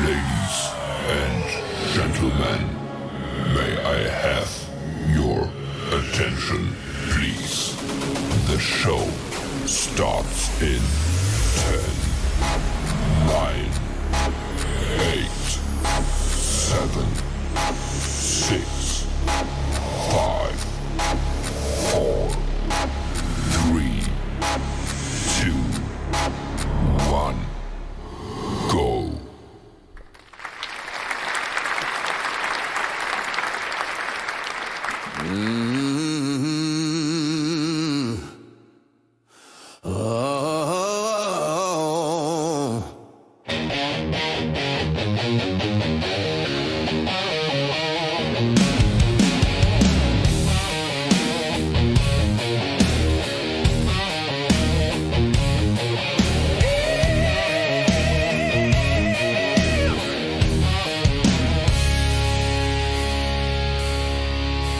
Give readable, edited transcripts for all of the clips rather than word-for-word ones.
Ladies and gentlemen, may I have your attention, please? The show starts in 10, 9, 8, 7, 6, 5, 4, 3, 2, 1, go.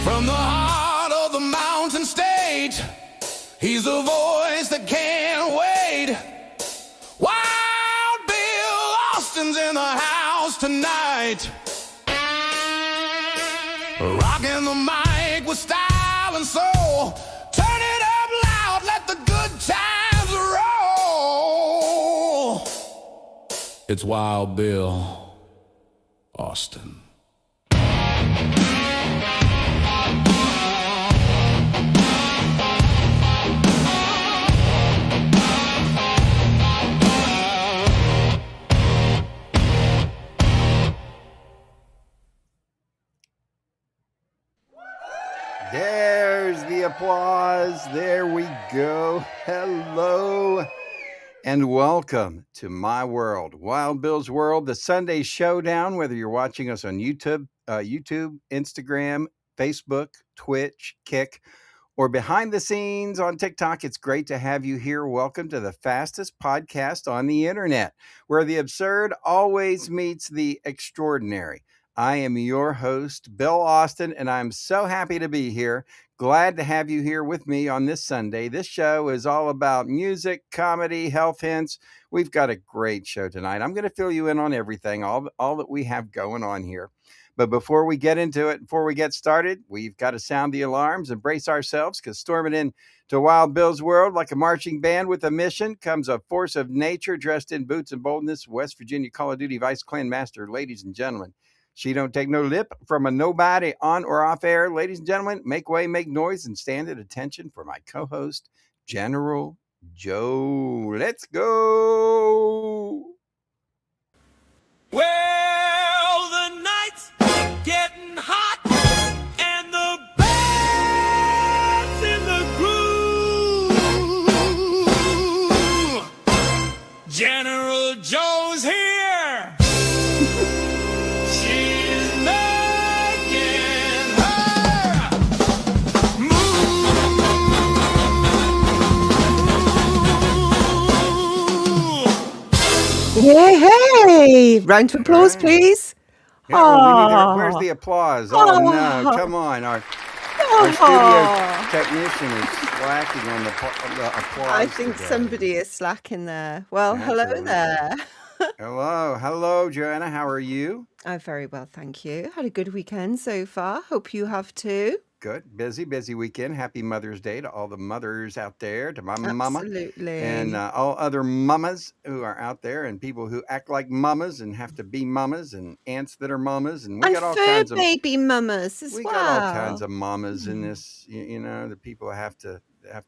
From the heart of the mountain state, he's a voice that can't wait. Wild Bill Austin's in the house tonight, rocking the mic with style and soul. Turn it up loud, let the good times roll. It's Wild Bill Austin. There's the applause. There we go. Hello and welcome to my world, Wild Bill's World, the Sunday Showdown. Whether you're watching us on YouTube, Instagram, Facebook, Twitch, Kick, or behind the scenes on TikTok, it's great to have you here. Welcome to the fastest podcast on the internet, where the absurd always meets the extraordinary. I am your host, Bill Austin, and I'm so happy to be here. Glad to have you here with me on this Sunday. This show is all about music, comedy, health hints. We've got a great show tonight. I'm going to fill you in on everything, all that we have going on here. But before we get into it, before we get started, we've got to sound the alarms and brace ourselves, because storming into Wild Bill's World like a marching band with a mission comes a force of nature dressed in boots and boldness. West Virginia Call of Duty Vice Clan Master, ladies and gentlemen. She don't take no lip from a nobody on or off air. Ladies and gentlemen, make way, make noise, and stand at attention for my co-host, General Joe. Let's go. Well, the night's getting hot, and the band's in the groove. General Joe's here. She's making her move. Hey, round of applause, Right. please. Yeah, where's the applause? Oh, no, come on. Our studio technician is slacking on the applause I think today. somebody is slacking there. Well, hello Absolutely. there. Hello, Joanna. How are you? I'm very well, thank you. Had a good weekend so far. Hope you have too. Good. Busy weekend. Happy Mother's Day to all the mothers out there, to my mama, Absolutely. and all other mamas who are out there, and people who act like mamas and have to be mamas, and aunts that are mamas, and we And got all fur kinds of baby mamas as we well. got all kinds of mamas in this. You know, the people have to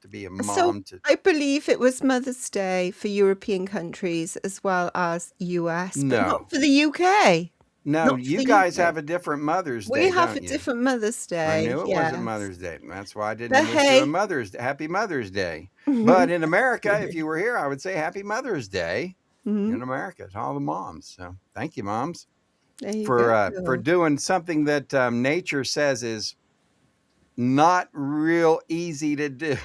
be a So mom to. I believe it was Mother's Day for European countries as well as US, but No. not for the UK. No, Not for you the guys UK. have a different Mother's Day, We have a don't you? different Mother's I Day. knew it yes. wasn't Mother's Day. That's why I didn't But wish you hey. a Happy Mother's Day. But in America, if you were here, I would say Happy Mother's Day Mhm. in America to all the moms. So thank you, moms, There you for go. doing something that nature says is not real easy to do.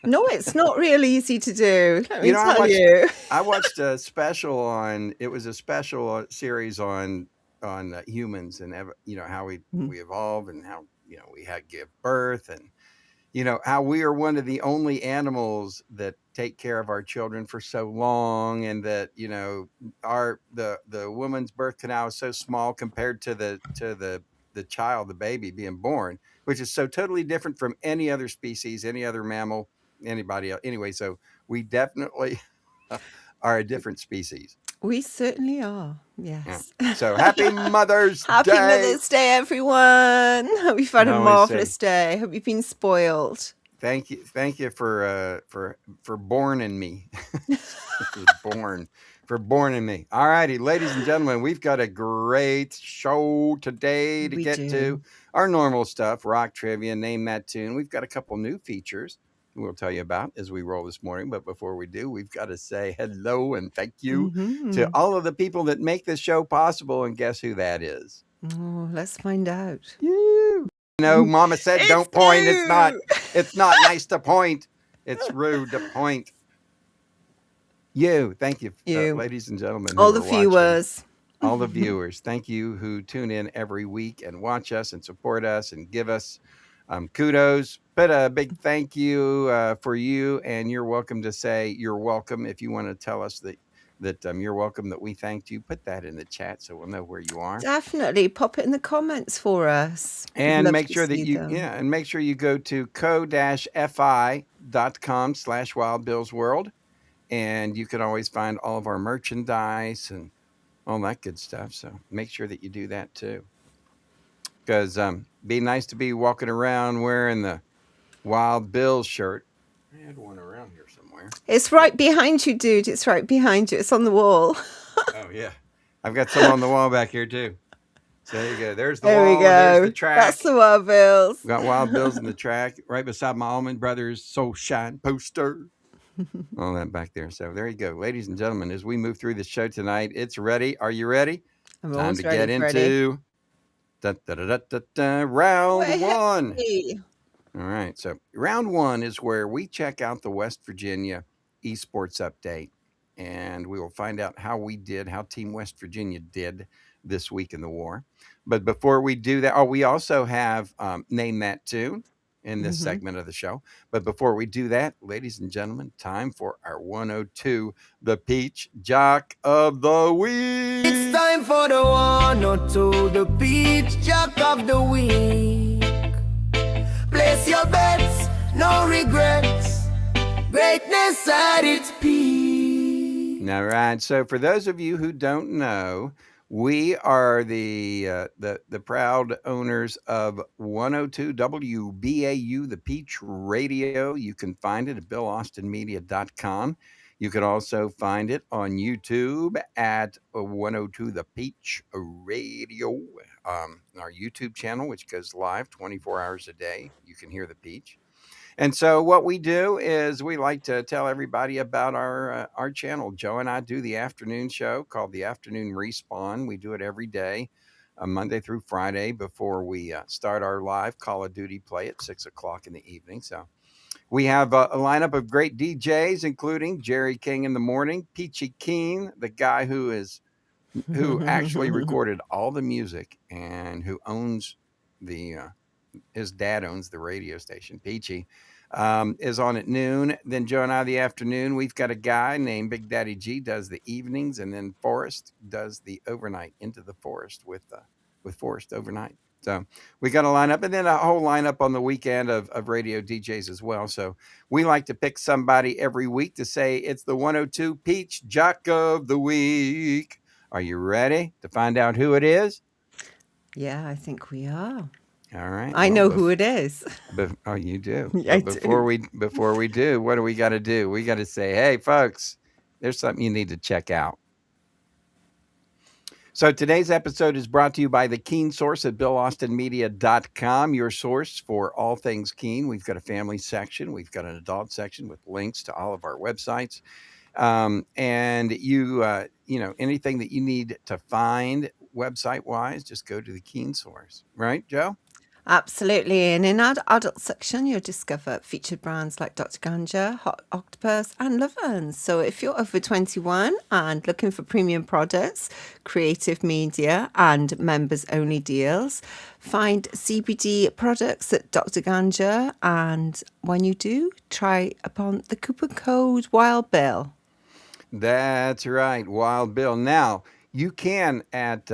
No, it's not real easy to do. Let me You know, tell you. I watched a special on. It was a special series on humans and how we evolve and how we had give birth, and how we are one of the only animals that take care of our children for so long, and that the woman's birth canal is so small compared to the child, the baby being born, which is so totally different from any other species, any other mammal, anybody else. Anyway, so we definitely are a different species. We certainly are. Yeah. Yes. So happy Mother's Happy Day. Mother's Day, everyone. Hope you've had a I always marvelous day. Hope you've been spoiled. Thank you for born in me. for born in me. All righty, ladies and gentlemen, we've got a great show today to We get do. to. Our normal stuff, rock trivia, name that tune. We've got a couple new features we'll tell you about as we roll this morning. But before we do, we've got to say hello and thank you to all of the people that make this show possible. And guess who that is? Oh, let's find out. You. Mama said It's don't point. you. It's not nice to point. It's rude to point. Thank you, ladies and gentlemen. All the viewers. All the viewers. Thank you who tune in every week and watch us and support us and give us kudos. But a big thank you for you, and you're welcome to say you're welcome. If you want to tell us that you're welcome, that we thanked you, put that in the chat so we'll know where you are. Definitely pop it in the comments for us. And make sure that you go to co-fi.com/wildbillsworld, and you can always find all of our merchandise and all that good stuff. So make sure that you do that too, because be nice to be walking around wearing the Wild Bills shirt. I had one around here somewhere. It's right behind you, dude. It's right behind you. It's on the wall. Oh yeah, I've got some on the wall back here too. So there you go. There's the there wall. We go. There's the track. That's the Wild Bills. We got Wild Bills in the track right beside my Allman Brothers Soul Shine poster. All that back there. So there you go, ladies and gentlemen. As we move through the show tonight, it's ready. Are you ready? I'm Time to ready, get into round one. All right. So round one is where we check out the West Virginia esports update, and we will find out how Team West Virginia did this week in the war. But before we do that, we also have Name That Tune in this segment of the show. But before we do that, ladies and gentlemen, time for our 102, the Peach Jock of the Week. It's time for the 102, the Peach Jock of the Week. Place your bets, no regrets. Greatness at its peak. All right. So for those of you who don't know, we are the proud owners of 102 WBAU, the Peach Radio. You can find it at BillAustinMedia.com. You can also find it on YouTube at 102 The Peach Radio, our YouTube channel, which goes live 24 hours a day. You can hear the Peach. And so what we do is we like to tell everybody about our channel. Joe and I do the afternoon show called the Afternoon Respawn. We do it every day, Monday through Friday, before we start our live Call of Duty play at 6 o'clock in the evening. So we have a lineup of great DJs, including Jerry King in the morning, Peachy Keen, the guy who actually recorded all the music and who owns his dad owns the radio station. Peachy is on at noon. Then Joe and I, the afternoon. We've got a guy named Big Daddy G, does the evenings, and then Forrest does the overnight, Into the Forest with Forrest overnight. So we got a lineup, and then a whole lineup on the weekend of radio DJs as well. So we like to pick somebody every week to say it's the 102 Peach Jock of the Week. Are you ready to find out who it is? Yeah, I think we are. All right. I know who it is. Oh, you do? Yeah, before we do, what do we got to do? We got to say, hey, folks, there's something you need to check out. So today's episode is brought to you by the Keen Source at BillAustinMedia.com, your source for all things Keen. We've got a family section. We've got an adult section with links to all of our websites. And you anything that you need to find website-wise, just go to the Keen Source. Right, Joe? Absolutely. And in our adult section, you'll discover featured brands like Dr. Ganja, Hot Octopus, and Loverns. So if you're over 21 and looking for premium products, creative media, and members only deals, find CBD products at Dr. Ganja. And when you do, try upon the coupon code Wild Bill. That's right, Wild Bill. Now you can at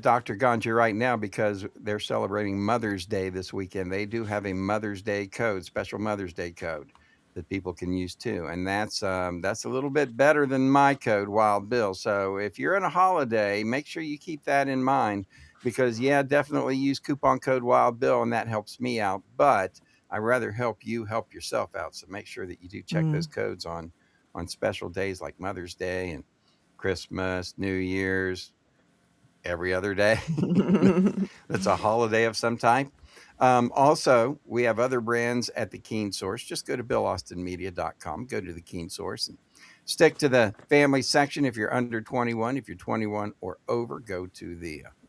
Dr. Ganja right now because they're celebrating Mother's Day this weekend. They do have a Mother's Day code, special Mother's Day code that people can use too, and that's a little bit better than my code, Wild Bill. So if you're in a holiday, make sure you keep that in mind because yeah, definitely use coupon code Wild Bill, and that helps me out. But I rather help you help yourself out. So make sure that you do check those codes on special days like Mother's Day and Christmas, New Year's, every other day. That's a holiday of some type. Also, we have other brands at the Keen Source. Just go to BillAustinMedia.com, go to the Keen Source, and stick to the family section if you're under 21. If you're 21 or over,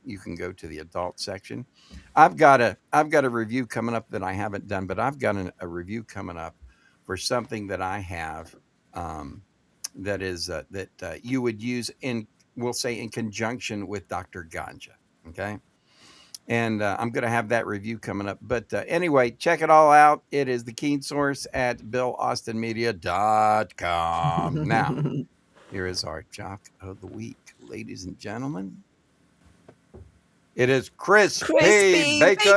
you can go to the adult section. I've got a review coming up that I haven't done, but I've got a review coming up for something that I have that you would use we'll say in conjunction with Dr. Ganja. Okay. And I'm going to have that review coming up. But anyway, check it all out. It is the Keen Source at BillAustinMedia.com. Now, here is our Jock of the Week, ladies and gentlemen. It is crispy bacon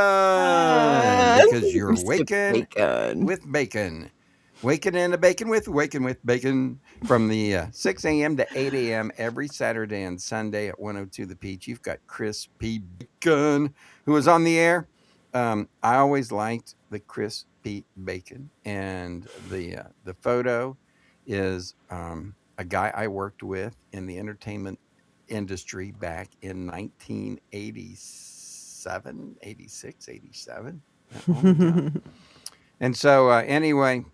because you're waking with bacon. Waking in the bacon with bacon from the 6 a.m. to 8 a.m. every Saturday and Sunday at 102 The Peach. You've got Crispy Bacon, who is on the air. I always liked the crispy bacon, and the photo is a guy I worked with in the entertainment industry back in 1987, 86, 87. And so anyway,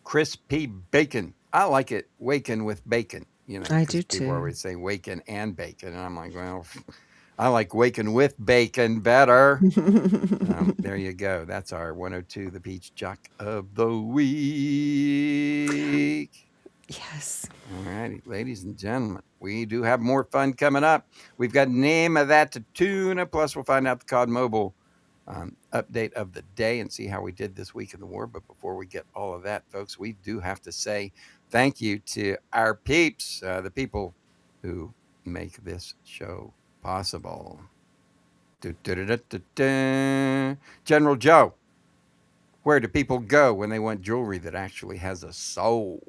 crispy bacon. I like it waking with bacon. I do people too. always say waking and bacon, and I'm like, well, I like waking with bacon better. There you go. That's our 102 The Peach Jock of the Week. Yes. All righty, ladies and gentlemen, we do have more fun coming up. We've got Name of That to Tuna, plus we'll find out the COD Mobile update of the day and see how we did this week in the war. But before we get all of that, folks, we do have to say thank you to our peeps, the people who make this show possible. General Joe, where do people go when they want jewelry that actually has a soul?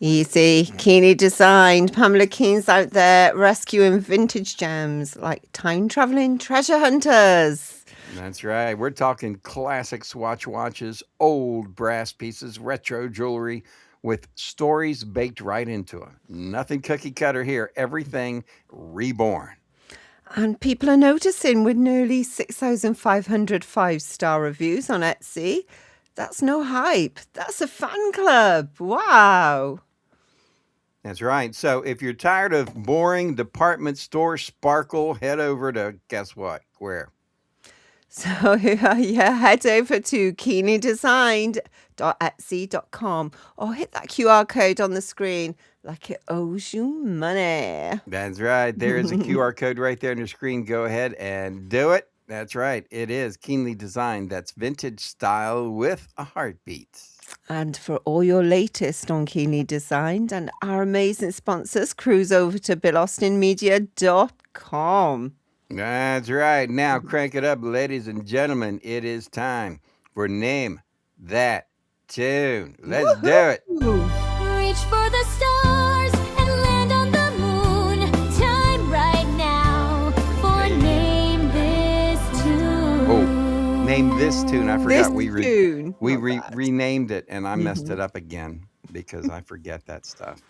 Easy, keenly designed. Pamela Keen's out there rescuing vintage gems like time-traveling treasure hunters. That's right. We're talking classic Swatch watches, old brass pieces, retro jewelry with stories baked right into it. Nothing cookie cutter here. Everything reborn. And people are noticing with nearly 6,500 five-star reviews on Etsy. That's no hype. That's a fan club. Wow. That's right. So if you're tired of boring department store sparkle, head over to, guess what? Where? So yeah, head over to keenlydesigned.etsy.com or hit that QR code on the screen like it owes you money. That's right. There is a QR code right there on your screen. Go ahead and do it. That's right. It is keenly designed. That's vintage style with a heartbeat. And for all your latest on Keenly Designed and our amazing sponsors, cruise over to BillAustinMedia.com. That's right. Now crank it up, ladies and gentlemen. It is time for Name That Tune. Let's do it. Reach for the stars and land on the moon. Time right now for Name This Tune. Oh, Name This Tune. I forgot we renamed it, and I messed it up again because I forget that stuff.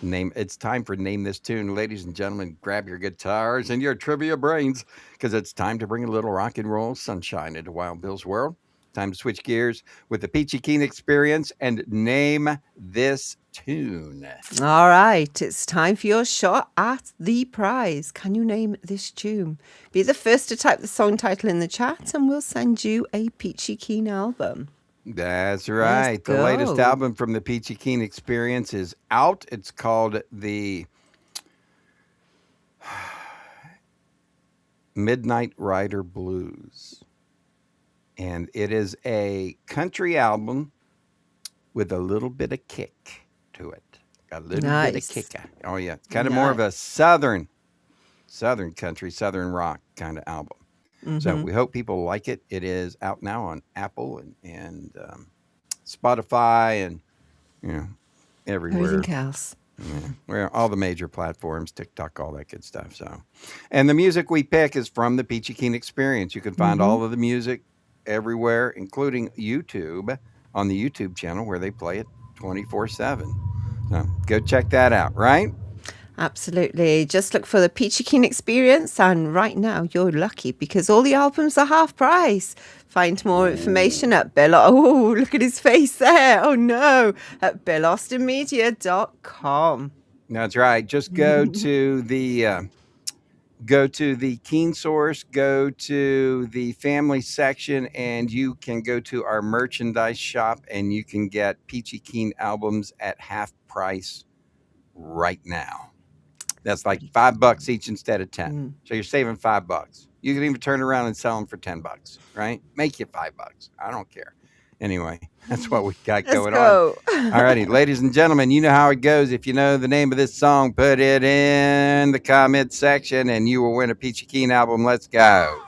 It's time for Name This Tune. Ladies and gentlemen, grab your guitars and your trivia brains because it's time to bring a little rock and roll sunshine into Wild Bill's world. Time to switch gears with the Peachy Keen Experience and name this tune. All right, it's time for your shot at the prize. Can you name this tune? Be the first to type the song title in the chat and we'll send you a Peachy Keen album. That's right. The latest go. album from the Peachy Keen Experience is out. It's called the Midnight Rider Blues. And it is a country album with a little bit of kick to it. A little bit of Nice. kicker. Oh, yeah. It's kind of more of a southern country, southern rock kind of album. So we hope people like it. It is out now on Apple and Spotify and, you know, everywhere. Everything else. Yeah, we're all the major platforms, TikTok, all that good stuff. So, and the music we pick is from the Peachy Keen Experience. You can find all of the music everywhere, including YouTube, on the YouTube channel where they play it 24/7. So go check that out, right? Absolutely. Just look for the Peachy Keen Experience, and right now you're lucky because all the albums are half price. Find more information at Bill. Oh, look at his face there. Oh no, at BillAustinMedia.com. That's right. Just go to the Keen Source, go to the family section, and you can go to our merchandise shop and you can get Peachy Keen albums at half price right now. That's like $5 each instead of 10. So you're saving $5. You can even turn around and sell them for $10, right? Make you $5. I don't care. Anyway, that's what we got going on. All righty, ladies and gentlemen, you know how it goes. If you know the name of this song, put it in the comment section and you will win a Peachy Keen album. Let's go.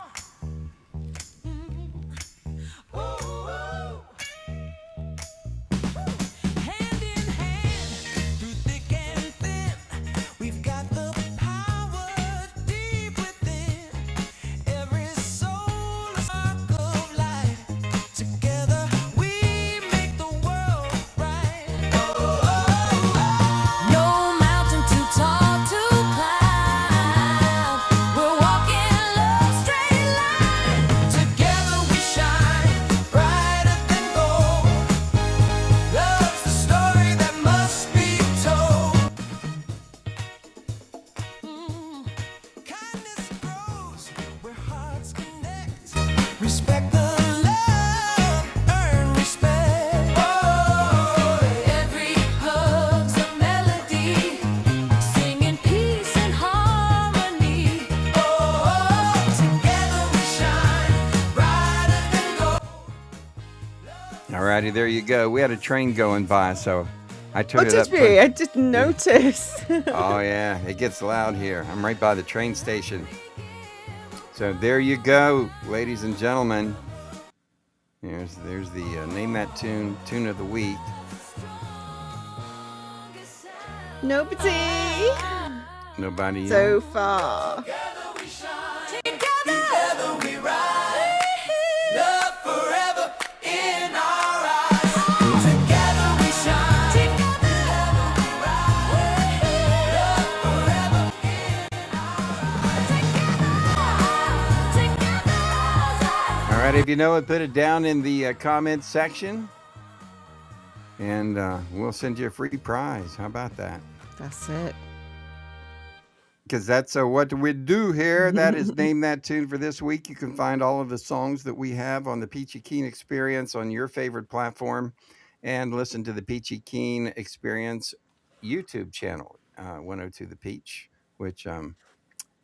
No mountain too tall to climb. We're walking love straight line. Together we shine brighter than gold. Love's the story that must be told. Kindness grows where hearts connect. Respect the love, earn respect. Oh, every hug's a melody, singing peace and harmony. Oh, together we shine brighter than gold. All righty, there you go. We had a train going by, so I turned What it up. did we? I didn't notice. Oh, yeah, it gets loud here. I'm right by the train station. So there you go, ladies and gentlemen. There's the Name That Tune of the week. Nobody Nobody. so far. Together we rise. Love forever in our eyes. Together we shine. Together we rise. Love forever in our eyes. All right, if you know it, put it down in the comments section. And we'll send you a free prize. How about that? That's it. Because that's what we do here. That is Name That Tune for this week. You can find all of the songs that we have on the Peachy Keen Experience on your favorite platform and listen to the Peachy Keen Experience YouTube channel, 102 The Peach, which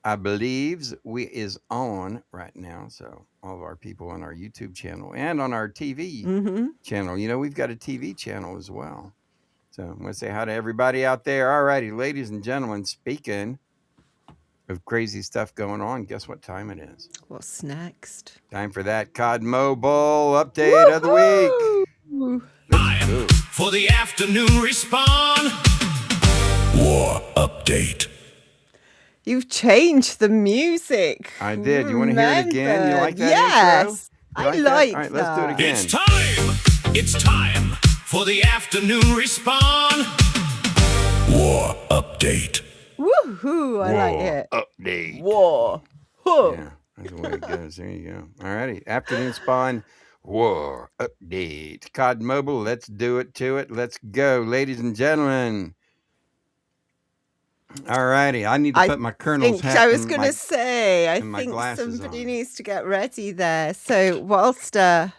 I believe is on right now. So all of our people on our YouTube channel and on our TV channel. You know, we've got a TV channel as well. So I'm going to say hi to everybody out there. All righty, ladies and gentlemen, speaking of crazy stuff going on, guess what time it is? What's next? Time for that COD Mobile update of the week. Time for the afternoon respawn. War update. You've changed the music. I did. You want to hear it again? You like that Yes. intro? You I that? like All right, let's do it that. again. It's time for the afternoon respawn. War update. Woohoo! I like it. Update. War. Huh. Yeah, that's the way it goes. There you go. All righty. Afternoon Spawn War update. COD Mobile, let's do it to it. Let's go, ladies and gentlemen. All righty. I need to I put my colonel's think hat I was and going my to say, I and my think glasses somebody on. needs to get ready there. So whilst the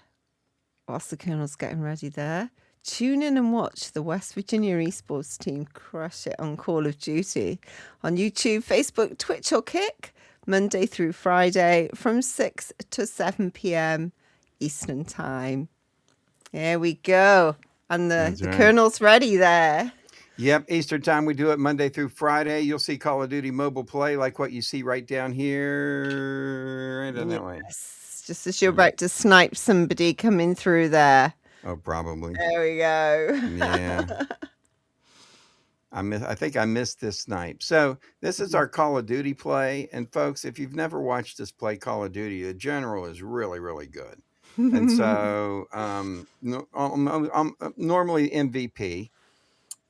Colonel's getting ready there, tune in and watch the West Virginia esports team crush it on Call of Duty on YouTube, Facebook, Twitch, or Kick, Monday through Friday from 6 to 7 p.m. Eastern Time. There we go. And That's the right. Colonel's ready there. Yep, Eastern time. We do it Monday through Friday. You'll see Call of Duty mobile play like what you see right down here, right down that way. Yes, just as you're about to snipe somebody coming through there. Oh, probably. There we go. Yeah. I think I missed this snipe. So this is our Call of Duty play, and folks, if you've never watched us play Call of Duty, the general is really, really good. And so normally MVP,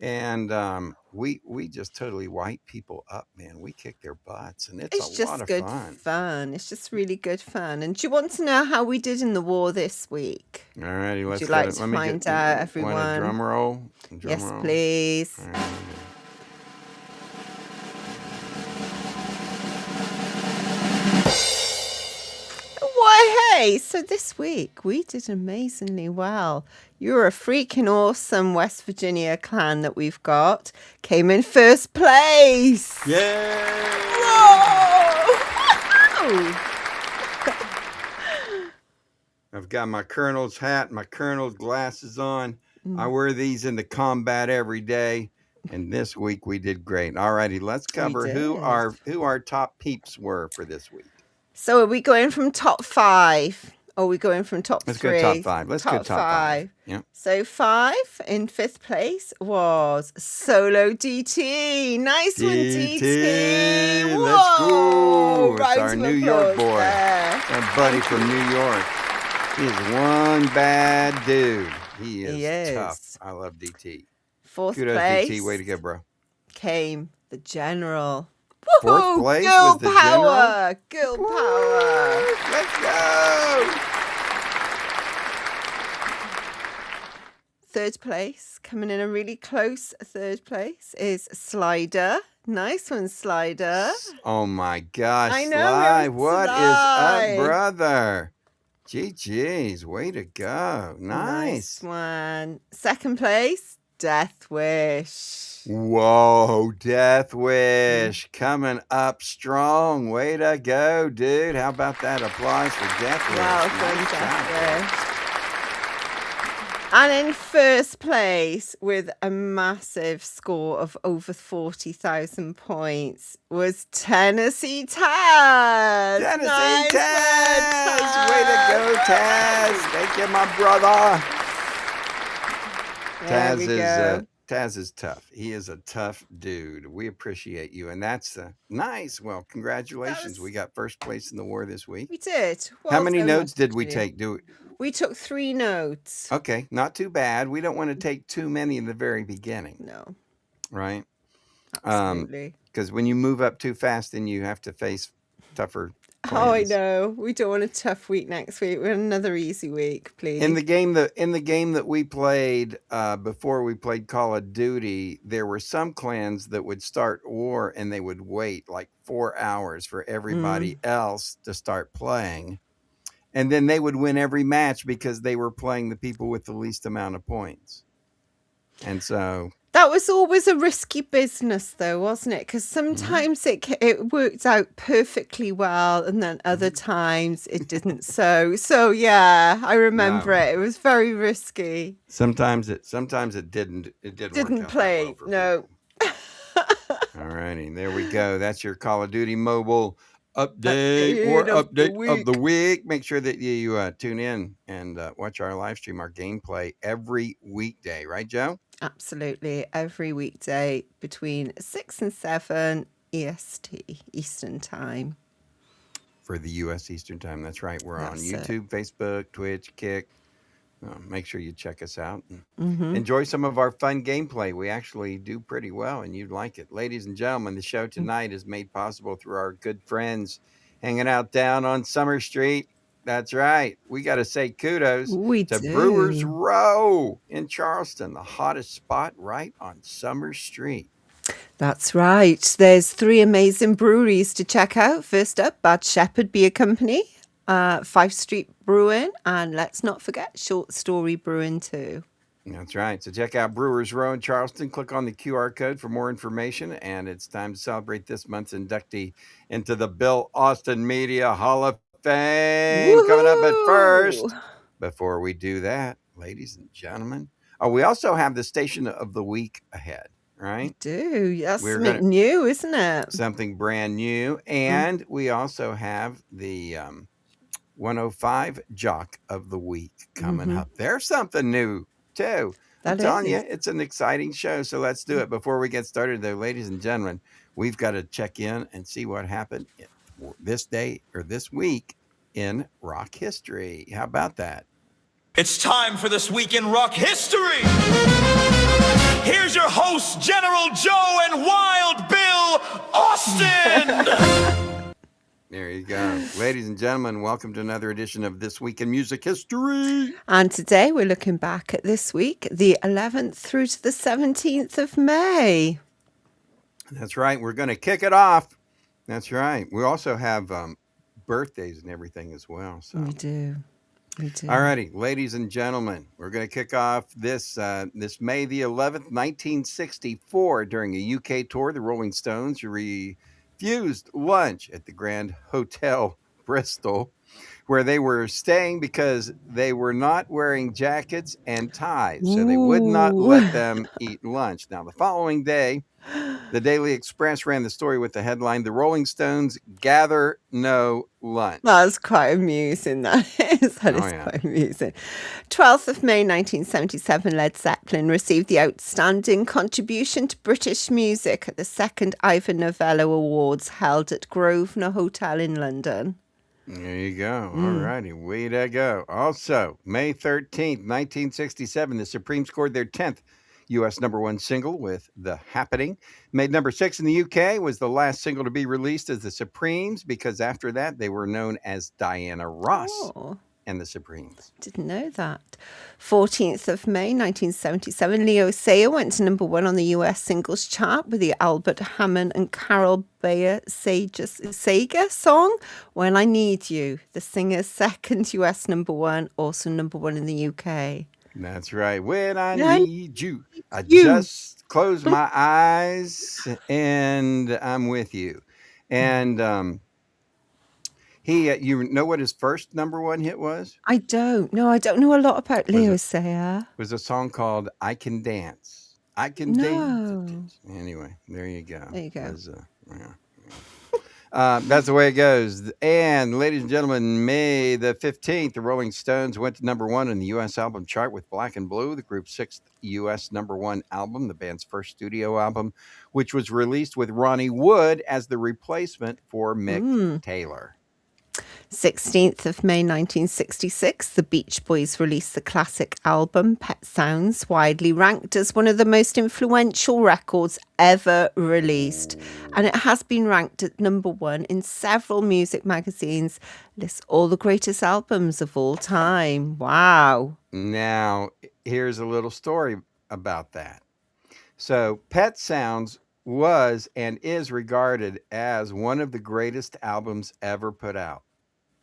and we just totally wipe people up, man. We kick their butts, and it's It's a lot just of good fun. fun. It's just really good fun. And do you want to know how we did in the war this week? All righty, Would let's you go. like to Let me find get out, want a everyone? drum roll. Drum Yes, roll. please. All right. Why, hey, so this week we did amazingly well. You're a freaking awesome West Virginia clan that we've got. Came in first place. Yay! Whoa! I've got my colonel's hat, my colonel's glasses on. I wear these into combat every day, and this week we did great. All righty, let's cover who did. our top peeps were for this week. So are we going from top 5? Or are we going from top Let's 3? go top 5. Let's go top 5. Yeah. So 5 in 5th place was Solo DT. Nice one, DT. Let's go. It's Round our of New York applause boy. there. Our buddy from New York. He is one bad dude. He is tough. is. I love DT. 4th Kudos, place DT. Way to go, bro. came the General. 4th Woohoo! place Girl was the power. Girl power. Let's go. 3rd place, coming in a really close 3rd place, is Slider. Nice one, Slider. Oh my gosh, I know, Sly. you're What is Sly. up, brother? GG's. Way to go. Nice. one. 2nd place, Death Wish. Whoa, Death Wish coming up strong. Way to go, dude. How about that applause for Death Wish? Well done, Nice job, Death bro. Wish. And in 1st place, with a massive score of over 40,000 points, was Tennessee Taz. Tennessee Nice Taz. one, Way to go, Taz. Thank you, my brother. There we go. Taz is tough. He is a tough dude. We appreciate you, and that's nice. Well, congratulations. We got 1st place in the war this week. We did. How Well many done, notes West did we Virginia. take? We took 3 notes. Okay, not too bad. We don't want to take too many in the very beginning, No, right? absolutely. Because when you move up too fast, then you have to face tougher Oh, I clans. know. We don't want a tough week next week. We want another easy week, please. In the game that we played before we played Call of Duty, there were some clans that would start war and they would wait like 4 hours for everybody else to start playing, and then they would win every match because they were playing the people with the least amount of points. And so That was always a risky business, though, wasn't it? Because sometimes it worked out perfectly well, and then other times it didn't. So yeah, I remember No. it. It was very risky. sometimes it didn't work Didn't out that play. well for No. people. All righty, there we go. That's your Call of Duty mobile update or update of the week. Make sure that you tune in and watch our live stream, our gameplay every weekday, right, Joe? Absolutely. Every weekday between 6 and 7 EST, Eastern Time. For the U.S. Eastern Time. That's right. We're on That's it. YouTube, Facebook, Twitch, Kick. Make sure you check us out and enjoy some of our fun gameplay. We actually do pretty well, and you'd like it. Ladies and gentlemen, the show tonight is made possible through our good friends hanging out down on Summer Street. That's right. We got to say kudos We to Brewers do. Row in Charleston, the hottest spot right on Summer Street. That's right. There's 3 amazing breweries to check out. First up, Bad Shepherd Beer Company, 5 Street Brewing, and let's not forget Short Story Brewing too. That's right. So check out Brewers Row in Charleston. Click on the QR code for more information. And it's time to celebrate this month's inductee into the Bill Austin Media Hall of Fame. Coming up, but first, Woohoo! before we do that, ladies and gentlemen, we also have the station of the week ahead, We right? do. That's We're something gonna new, isn't it? something brand new, Mm. and we also have the 105 Jock of the Week coming Mhm. up. There's something new too. I'm That telling you, is. it's an exciting show. So let's do it. Before we get started, though, ladies and gentlemen, we've got to check in and see what happened this day or this week in rock history. How about that? It's time for This Week in Rock History. Here's your hosts, General Joe and Wild Bill Austin. There you go. Ladies and gentlemen, welcome to another edition of This Week in Music History. And today we're looking back at this week, the 11th through to the 17th of May. That's right. We're going to kick it off. That's right. We also have birthdays and everything as well. So, We do. We do. all righty, ladies and gentlemen, we're going to kick off this May the 11th, 1964. During a UK tour, the Rolling Stones refused lunch at the Grand Hotel Bristol, where they were staying because they were not wearing jackets and ties, so they would not Ooh. let them eat lunch. Now, the following day, the Daily Express ran the story with the headline, "The Rolling Stones Gather No Lunch." That's quite amusing, that is. That Oh, is yeah. quite amusing. 12th of May 1977, Led Zeppelin received the Outstanding Contribution to British Music at the second Ivor Novello Awards held at Grosvenor Hotel in London. There you go. All righty. Way to go. Also, May 13th, 1967, the Supremes scored their 10th U.S. #1 single with The Happening. Made number 6 in the UK, was the last single to be released as the Supremes, because after that they were known as Diana Ross Oh, and the Supremes. didn't know that. 14th of May 1977, Leo Sayer went to #1 on the US singles chart with the Albert Hammond and Carol Bayer Sager song, When I Need You, the singer's second US #1, also #1 in the UK. That's right. When I I need you, I you. just close my eyes and I'm with you. And you know what his first #1 hit was? I don't know. I don't know a lot about Was Leo it Sayer. was a song called "I Can Dance." I can dance. No. Anyway, there you go. There you go. Yeah. That's the way it goes. And ladies and gentlemen, May the 15th, the Rolling Stones went to #1 in the U.S. album chart with Black and Blue, the group's 6th U.S. #1 album, the band's first studio album, which was released with Ronnie Wood as the replacement for Mick Taylor. 16th of May 1966, the Beach Boys released the classic album Pet Sounds, widely ranked as one of the most influential records ever released. And it has been ranked at #1 in several music magazines, lists all the greatest albums of all time. Wow. Now, here's a little story about that. So, Pet Sounds was and is regarded as one of the greatest albums ever put out.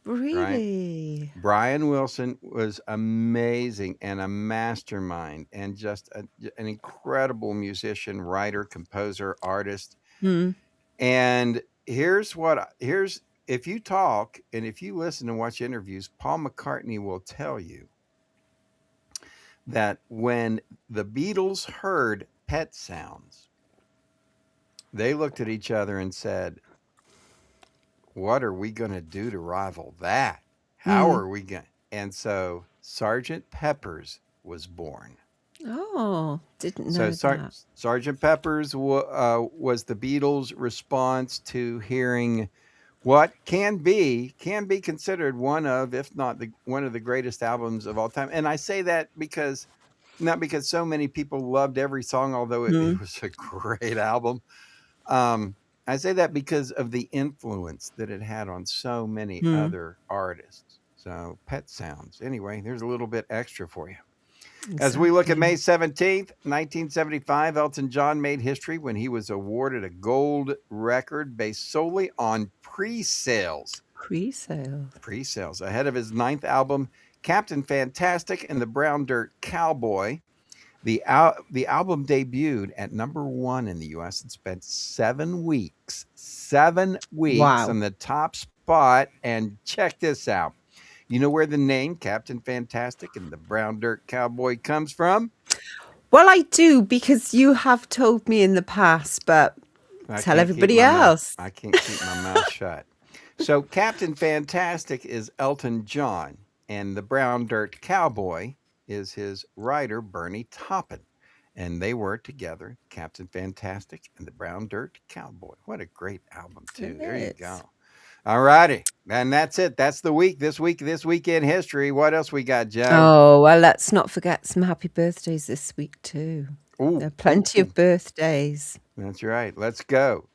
Really? Brian Wilson was amazing and a mastermind and just an incredible musician, writer, composer, artist. Hmm. And here's if you talk and if you listen and watch interviews, Paul McCartney will tell you that when the Beatles heard Pet Sounds, they looked at each other and said, "What are we going to do to rival that? How are we going?" And so Sgt. Pepper's was born. Oh, didn't So know that. Sgt. Pepper's was the Beatles' response to hearing what can be considered one of, if not one of the greatest albums of all time. And I say that because not because so many people loved every song, although it was a great album. I say that because of the influence that it had on so many other artists. So pet sounds. Anyway, there's a little bit extra for you. As we look at May 17th, 1975, Elton John made history when he was awarded a gold record based solely on pre-sales. Pre-sale. Pre-sales ahead of his ninth album, Captain Fantastic and the Brown Dirt Cowboy. The album debuted at #1 in the U.S. and spent 7 weeks. 7 weeks Wow. on the top spot. And check this out. You know where the name Captain Fantastic and the Brown Dirt Cowboy comes from? Well, I do, because you have told me in the past, but I tell can't keep everybody my mouth- else. I can't keep my mouth shut. So Captain Fantastic is Elton John, and the Brown Dirt Cowboy is his writer, Bernie Taupin. And they were together, Captain Fantastic and the Brown Dirt Cowboy. What a great album, too. It There you is. go. All righty. And that's it. That's the week. This week in history. What else we got, Joe? Oh, well, let's not forget some happy birthdays this week, too. Ooh, There are plenty of birthdays. That's right. Let's go.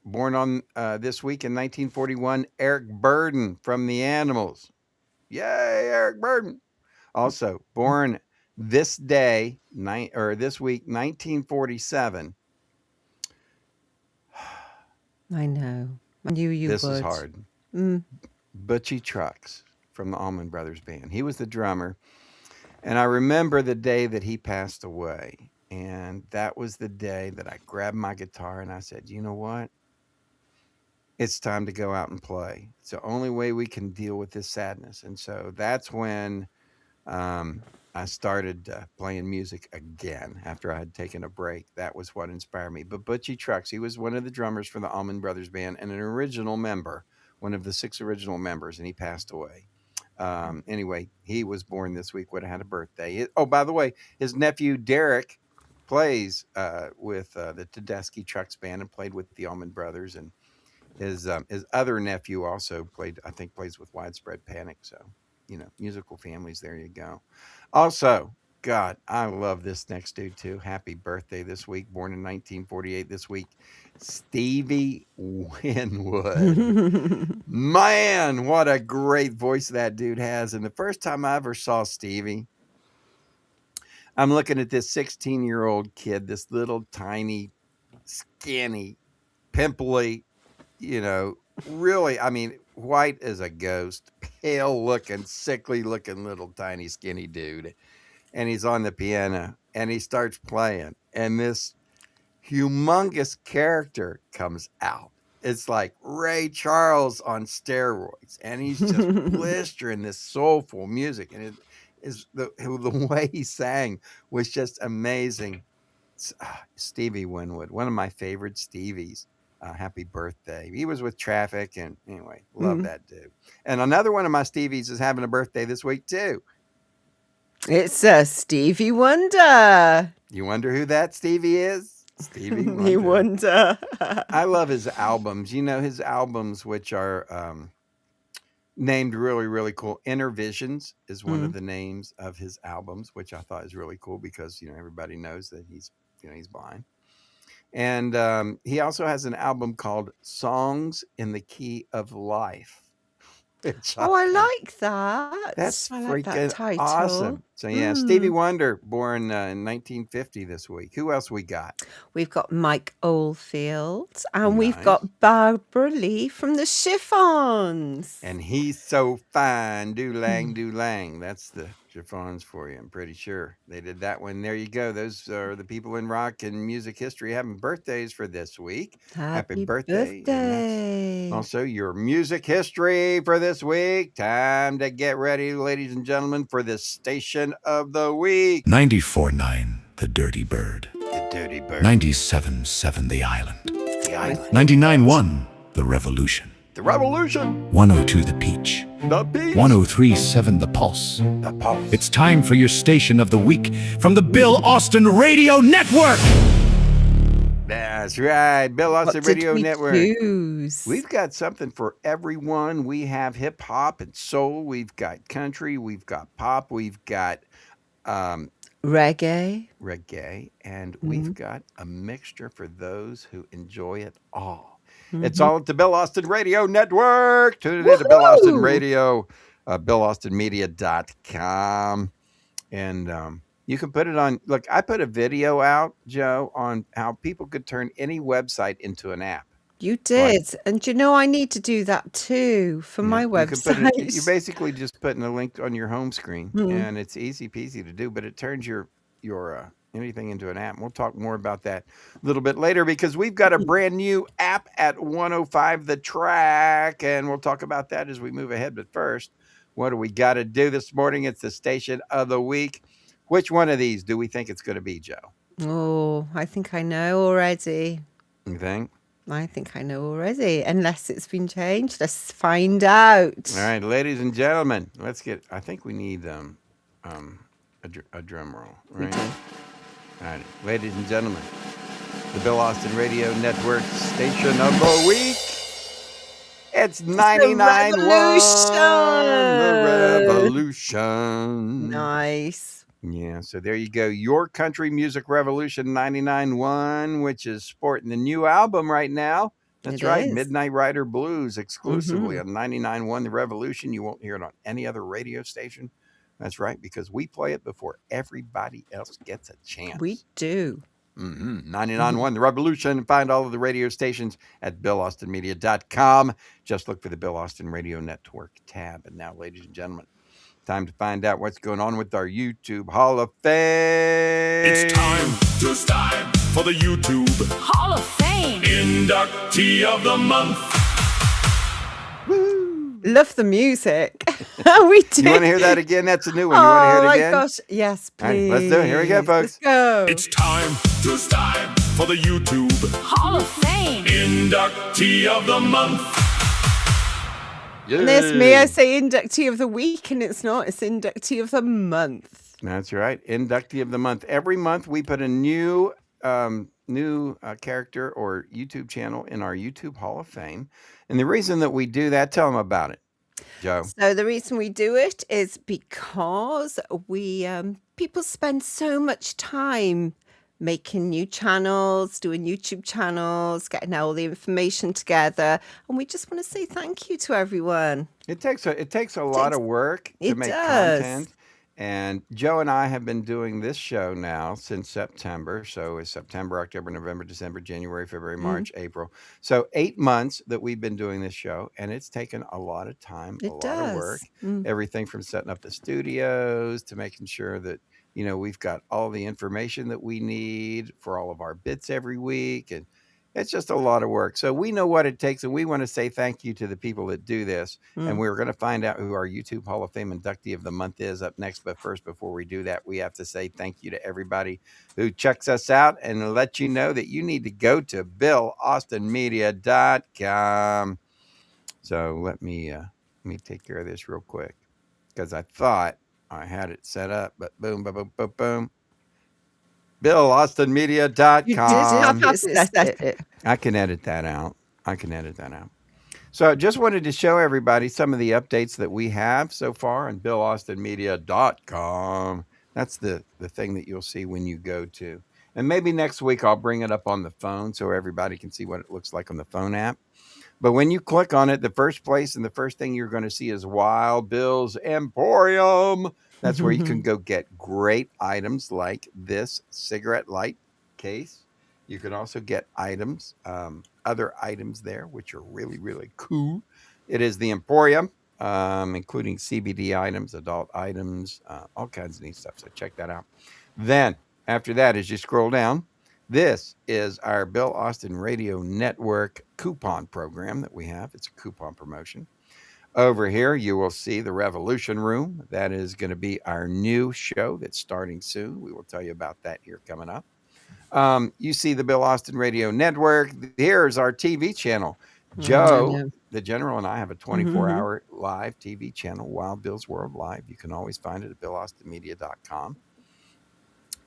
Born on this week in 1941, Eric Burden from the Animals. Yay, Eric Burden. Also born this day, this week, 1947. I know. I knew you This would. is hard. Mm. Butchie Trucks from the Allman Brothers Band. He was the drummer. And I remember the day that he passed away. And that was the day that I grabbed my guitar and I said, you know what? It's time to go out and play. It's the only way we can deal with this sadness. And so that's when I started playing music again after I had taken a break. That was what inspired me. But Butchie Trucks, he was one of the drummers for the Allman Brothers Band and an original member, one of the 6 original members, and he passed away. Anyway, he was born this week, would have had a birthday. Oh, by the way, his nephew Derek plays with the Tedeschi Trucks Band and played with the Allman Brothers, and his other nephew also plays with Widespread Panic. So, musical families. There you go. Also, God, I love this next dude too. Happy birthday this week. Born in 1948 this week, Stevie Winwood. Man, what a great voice that dude has. And the first time I ever saw Stevie, I'm looking at this 16-year-old kid, this little tiny, skinny, pimply, really, white as a ghost, pale looking, sickly looking little tiny skinny dude. And he's on the piano and he starts playing. And this humongous character comes out. It's like Ray Charles on steroids. And he's just blistering this soulful music. And it is the way he sang was just amazing. Stevie Winwood, one of my favorite Stevies. Happy birthday. He was with Traffic, and anyway, love that dude. And another one of my Stevies is having a birthday this week too. It's Stevie Wonder. You wonder who that Stevie is? Stevie Wonder. You wonder. I love his albums. His albums, which are named really, really cool. Inner Visions is one of the names of his albums, which I thought is really cool because, everybody knows that he's blind. And he also has an album called Songs in the Key of Life. Oh, I like that. That's I like that freaking title. awesome. So, yeah, Stevie Wonder, born in 1950 this week. Who else we got? We've got Mike Oldfield, and we've Nice. got Barbara Lee from the Chiffons. And he's so fine. Do-lang, do-lang. That's the Chiffons for you, I'm pretty sure. They did that one. There you go. Those are the people in rock and music history having birthdays for this week. Happy birthday. And that's also your music history for this week. Time to get ready, ladies and gentlemen, for the station of the week. 94.9 The Dirty Bird. The Dirty Bird. 97.7 The Island. The Island. 99.1 The Revolution. The Revolution. 102 The Peach. The Beach. 103.7 The Pulse. The Pulse. It's time for your station of the week from the Bill Austin Radio Network. That's right. Bill Austin What did Radio we Network. choose? We've got something for everyone. We have hip hop and soul. We've got country. We've got pop. We've got reggae. and we've got a mixture for those who enjoy it all. It's all at the Bill Austin Radio Network. Tune in to Bill Austin Woohoo! Radio BillAustinMedia.com. And you can put it on. Look, I put a video out, Joe, on how people could turn any website into an app. You Like, did. And you know, I need to do that too for yeah, my you can put it. You're website. basically just putting a link on your home screen, Mm. and it's easy peasy to do. But it turns your anything into an app. And we'll talk more about that a little bit later because we've got a brand new app at 105 The Track, and we'll talk about that as we move ahead. But first, what do we got to do this morning? It's the station of the week. Which one of these do we think it's going to be, Joe? Oh, I think I know already. You think? I think I know already, unless it's been changed. Let's find out. All right, ladies and gentlemen, let's get. I think we need a drum roll, We right? do. All right, ladies and gentlemen, the Bill Austin Radio Network station of the week. It's 99.1, the revolution. Nice. Yeah, so there you go. Your Country Music Revolution 99.1, which is sporting the new album right now. That's It right, is. Midnight Rider Blues exclusively Mhm. on 99.1 The Revolution. You won't hear it on any other radio station. That's right, because we play it before everybody else gets a chance. We do. 99.1 The Revolution. And find all of the radio stations at BillAustinMedia.com. Just look for the Bill Austin Radio Network tab. And now, ladies and gentlemen, time to find out what's going on with our YouTube Hall of Fame. It's time for the YouTube Hall of Fame. Inductee of the Month. Love the music. We do. You want to hear that again? That's a new one. Oh You want to hear it my again? gosh. Yes, All right, please. let's do it. Here we go, folks. Let's go. It's time for the YouTube Hall of Fame. Inductee of the Month. And there's me. I Yay. say inductee of the week, and it's not. It's inductee of the month. That's right. Inductee of the month. Every month we put a new character or YouTube channel in our YouTube Hall of Fame. And the reason that we do that, tell them about it, Joe. So the reason we do it is because we people spend so much time making new channels, doing YouTube channels, getting all the information together, and we just want to say thank you to everyone. It takes a lot takes- of work to it make does. content. And Joe and I have been doing this show now since September. So it's September, October, November, December, January, February, March, April. So 8 months that we've been doing this show, and it's taken a lot of time, a It lot does. of work. Mm. Everything from setting up the studios to making sure that we've got all the information that we need for all of our bits every week, and it's just a lot of work. So we know what it takes, and we want to say thank you to the people that do this. And we're going to find out who our YouTube Hall of Fame inductee of the month is up next. But first, before we do that, we have to say thank you to everybody who checks us out and let you know that you need to go to BillAustinMedia.com. So let me take care of this real quick because I thought I had it set up, but boom, boom, boom, boom, boom. BillAustinMedia.com. You did have to set it. I can edit that out. So I just wanted to show everybody some of the updates that we have so far on BillAustinMedia.com. That's the thing that you'll see when you go to. And maybe next week I'll bring it up on the phone so everybody can see what it looks like on the phone app. But when you click on it, the first place and the first thing you're going to see is Wild Bill's Emporium. That's where you can go get great items like this cigarette light case. You can also get items, other items there, which are really, really cool. It is the Emporium, including CBD items, adult items, all kinds of neat stuff. So check that out. Then after that, as you scroll down, this is our Bill Austin Radio Network coupon program that we have. It's a coupon promotion. Over here, you will see the Revolution Room. That is going to be our new show that's starting soon. We will tell you about that here coming up. You see the Bill Austin Radio Network. Here's our TV channel. Joe, the General, and I have a 24-hour live TV channel, Wild Bill's World Live. You can always find it at BillAustinMedia.com.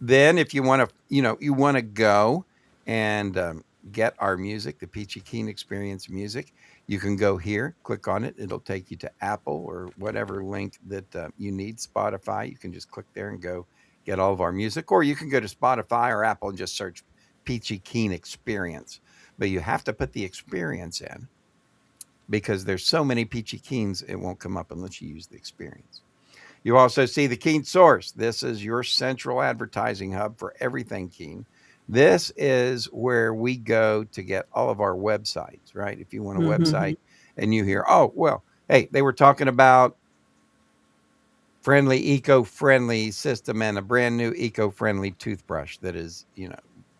Then, if you want to, go and get our music, the Peachy Keen Experience music, you can go here, click on it. It'll take you to Apple or whatever link that you need. Spotify, you can just click there and go get all of our music, or you can go to Spotify or Apple and just search Peachy Keen Experience. But you have to put the experience in because there's so many peachy keens, it won't come up unless you use the experience. You also see the Keen Source. This is your central advertising hub for everything Keen. This is where we go to get all of our websites, right? If you want a website and you hear, oh, well, hey, they were talking about friendly, eco-friendly system and a brand new eco-friendly toothbrush that is,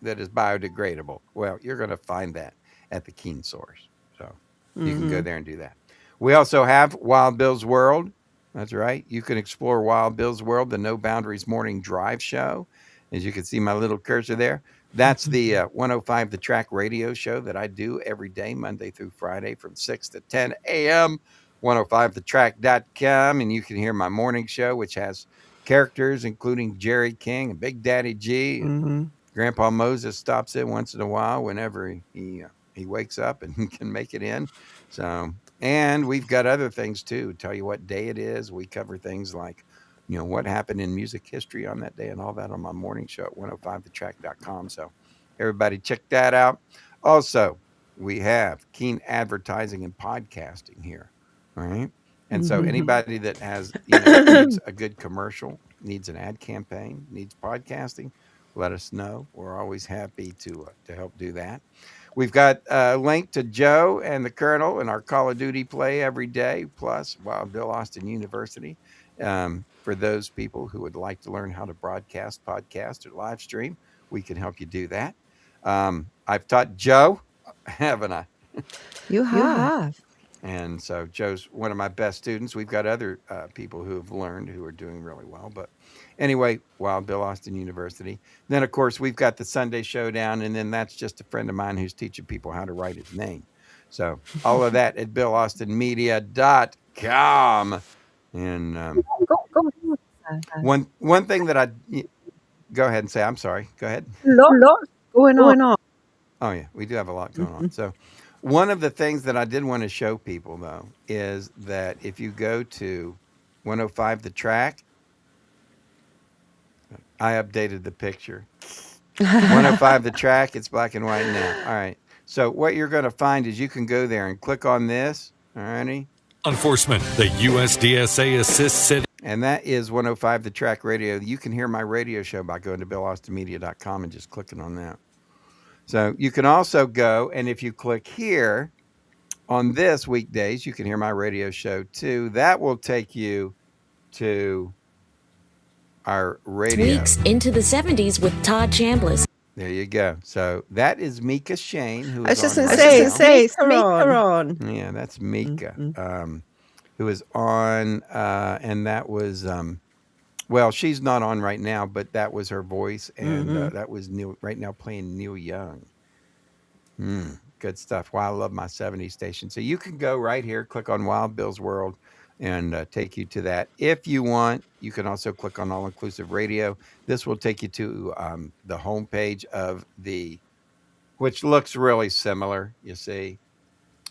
that is biodegradable. Well, you're going to find that at the Keen Source. So you can go there and do that. We also have Wild Bill's World. That's right. You can explore Wild Bill's World, the No Boundaries Morning Drive Show. As you can see my little cursor there, that's the 105 The Track radio show that I do every day, Monday through Friday from 6 to 10 a.m. 105thetrack.com. And you can hear my morning show, which has characters including Jerry King and Big Daddy G. And Grandpa Moses stops in once in a while whenever he wakes up and can make it in. So, and we've got other things too. Tell you what day it is. We cover things like, what happened in music history on that day and all that on my morning show at 105thetrack.com. So everybody check that out. Also, we have Keen Advertising and Podcasting here. All right. And so anybody that has, needs a good commercial, needs an ad campaign, needs podcasting, let us know. We're always happy to help do that. We've got a link to Joe and the Colonel in our Call of Duty play every day, plus Wild Bill Austin University. For those people who would like to learn how to broadcast, podcast, or live stream, we can help you do that. I've taught Joe, haven't I? You have. And so Joe's one of my best students. We've got other people who have learned who are doing really well. But anyway, Wild Bill Austin University. Then, of course, we've got the Sunday Showdown. And then that's just a friend of mine who's teaching people how to write his name. So all of that at BillAustinMedia.com. And Go one thing that go ahead and say, I'm sorry. Go ahead. Lots going on. Oh, yeah, we do have a lot going on. So one of the things that I did want to show people, though, is that if you go to 105 The Track, I updated the picture. 105 The Track, it's black and white now. All right. So what you're going to find is you can go there and click on this. All righty. Enforcement, the USDSA assists city. And that is 105 The Track Radio. You can hear my radio show by going to BillAustinMedia.com and just clicking on that. So you can also go, and if you click here on this weekdays, you can hear my radio show too. That will take you to our radio. Weeks into the 70s with Todd Chambliss. There you go. So that is Mika Shane, who I was is just on going right to now. say, Mika on. Yeah, that's Mika, who is on, and that was, well, she's not on right now, but that was her voice, and that was Neil, right now playing Neil Young. Good stuff. Wow, I love my 70s station. So you can go right here, click on Wild Bill's World, and take you to that. If you want, you can also click on All Inclusive Radio. This will take you to the homepage of which looks really similar, you see.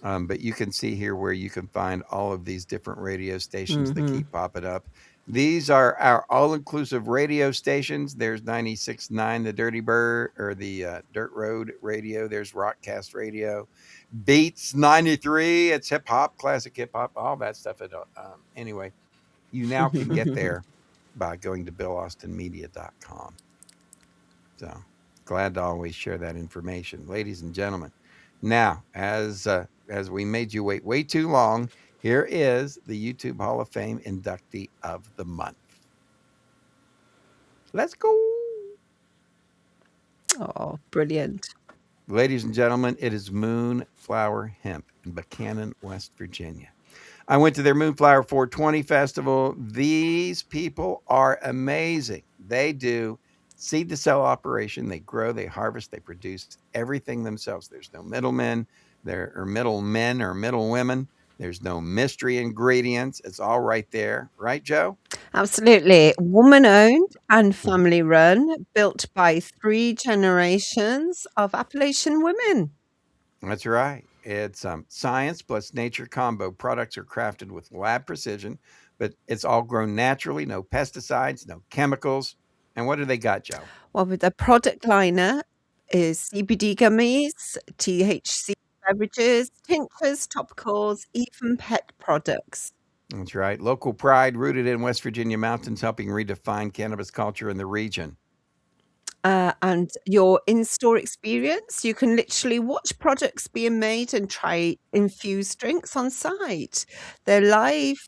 But you can see here where you can find all of these different radio stations that keep popping up. These are our all-inclusive radio stations. There's 96.9, the Dirty Bird, or the Dirt Road Radio. There's Rockcast Radio. Beats 93. It's hip-hop, classic hip-hop, all that stuff. Anyway, you now can get there by going to BillAustinMedia.com. So glad to always share that information. Ladies and gentlemen, now, as we made you wait way too long, here is the YouTube Hall of Fame inductee of the month. Let's go. Oh, brilliant. Ladies and gentlemen, it is Moonflower Hemp in Buchanan, West Virginia. I went to their Moonflower 420 festival. These people are amazing. They do seed to sell operation. They grow, they harvest, they produce everything themselves. There's no middlemen. There are middlemen or middle women. There's no mystery ingredients. It's all right there. Right, Joe? Absolutely. Woman owned and family run, built by 3 generations of Appalachian women. That's right. It's science plus nature combo. Products are crafted with lab precision, but it's all grown naturally. No pesticides, no chemicals. And what do they got, Joe? Well, with the product liner is CBD gummies, THC beverages, tinctures, topicals, even pet products. That's right. Local pride rooted in West Virginia mountains, helping redefine cannabis culture in the region. And your in-store experience, you can literally watch products being made and try infused drinks on site. They live